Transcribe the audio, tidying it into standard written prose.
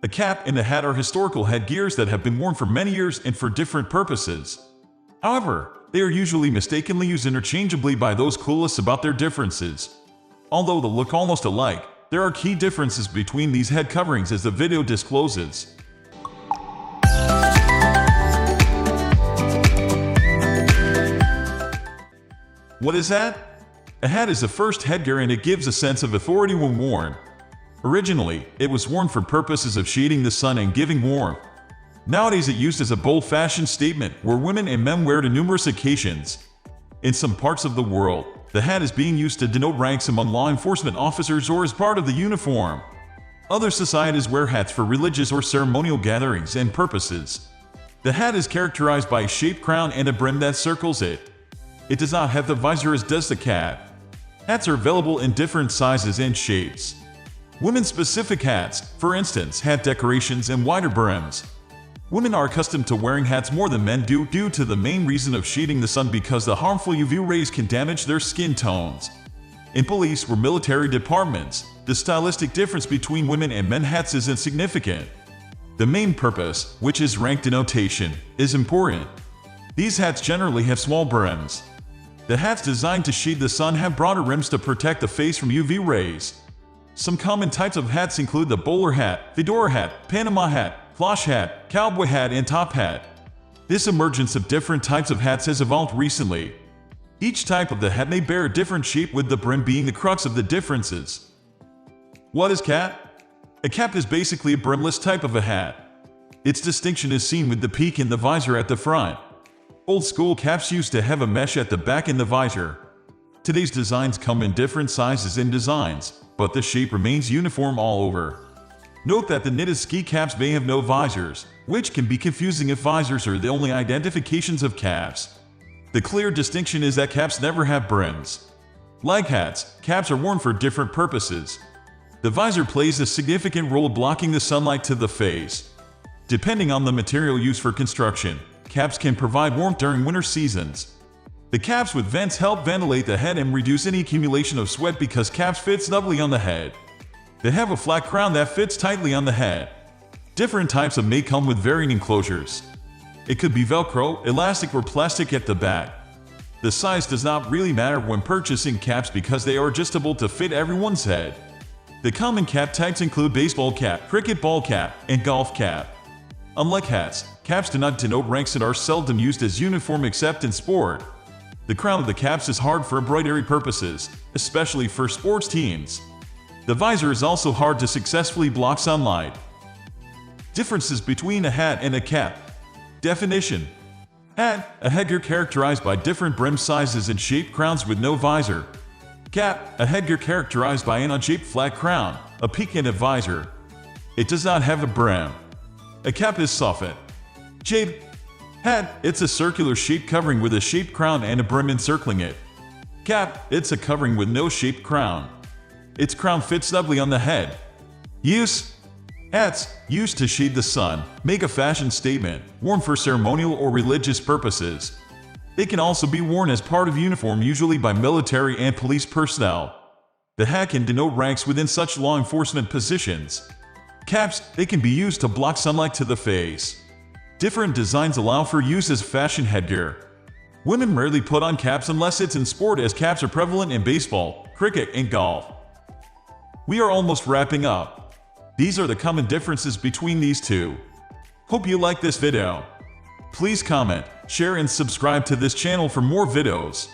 A cap and a hat are historical headgears that have been worn for many years and for different purposes. However, they are usually mistakenly used interchangeably by those clueless about their differences. Although they look almost alike, there are key differences between these head coverings, as the video discloses. What is that? A hat is the first headgear and it gives a sense of authority when worn. Originally, it was worn for purposes of shading the sun and giving warmth. Nowadays it's used as a bold-fashioned statement where women and men wear it on numerous occasions. In some parts of the world, the hat is being used to denote ranks among law enforcement officers or as part of the uniform. Other societies wear hats for religious or ceremonial gatherings and purposes. The hat is characterized by a shaped crown and a brim that circles it. It does not have the visor as does the cap. Hats are available in different sizes and shapes. Women-specific hats, for instance, hat decorations and wider brims. Women are accustomed to wearing hats more than men do due to the main reason of shading the sun because the harmful UV rays can damage their skin tones. In police or military departments, the stylistic difference between women and men hats is insignificant. The main purpose, which is rank denotation, is important. These hats generally have small brims. The hats designed to shade the sun have broader rims to protect the face from UV rays. Some common types of hats include the bowler hat, fedora hat, Panama hat, flosh hat, cowboy hat, and top hat. This emergence of different types of hats has evolved recently. Each type of the hat may bear a different shape, with the brim being the crux of the differences. What is cap? A cap is basically a brimless type of a hat. Its distinction is seen with the peak and the visor at the front. Old school caps used to have a mesh at the back and the visor. Today's designs come in different sizes and designs, but the shape remains uniform all over. Note that the knitted ski caps may have no visors, which can be confusing if visors are the only identifications of caps. The clear distinction is that caps never have brims. Like hats, caps are worn for different purposes. The visor plays a significant role blocking the sunlight to the face. Depending on the material used for construction, caps can provide warmth during winter seasons. The caps with vents help ventilate the head and reduce any accumulation of sweat because caps fit snugly on the head. They have a flat crown that fits tightly on the head. Different types of may come with varying enclosures. It could be Velcro, elastic, or plastic at the back. The size does not really matter when purchasing caps because they are adjustable to fit everyone's head. The common cap types include baseball cap, cricket ball cap, and golf cap. Unlike hats, caps do not denote ranks and are seldom used as uniform except in sport. The crown of the caps is hard for embroidery purposes, especially for sports teams. The visor is also hard to successfully block sunlight. Differences between a hat and a cap. Definition: hat, a headgear characterized by different brim sizes and shaped crowns with no visor. Cap, a headgear characterized by an unshaped flat crown, a peak, and a visor. It does not have a brim. A cap is soffit. Shaped hat, it's a circular shaped covering with a shaped crown and a brim encircling it. Cap, it's a covering with no shaped crown. Its crown fits snugly on the head. Use: hats, used to shade the sun, make a fashion statement, worn for ceremonial or religious purposes. It can also be worn as part of uniform, usually by military and police personnel. The hat can denote ranks within such law enforcement positions. Caps, they can be used to block sunlight to the face. Different designs allow for use as fashion headgear. Women rarely put on caps unless it's in sport, as caps are prevalent in baseball, cricket, and golf. We are almost wrapping up. These are the common differences between these two. Hope you like this video. Please comment, share, and subscribe to this channel for more videos.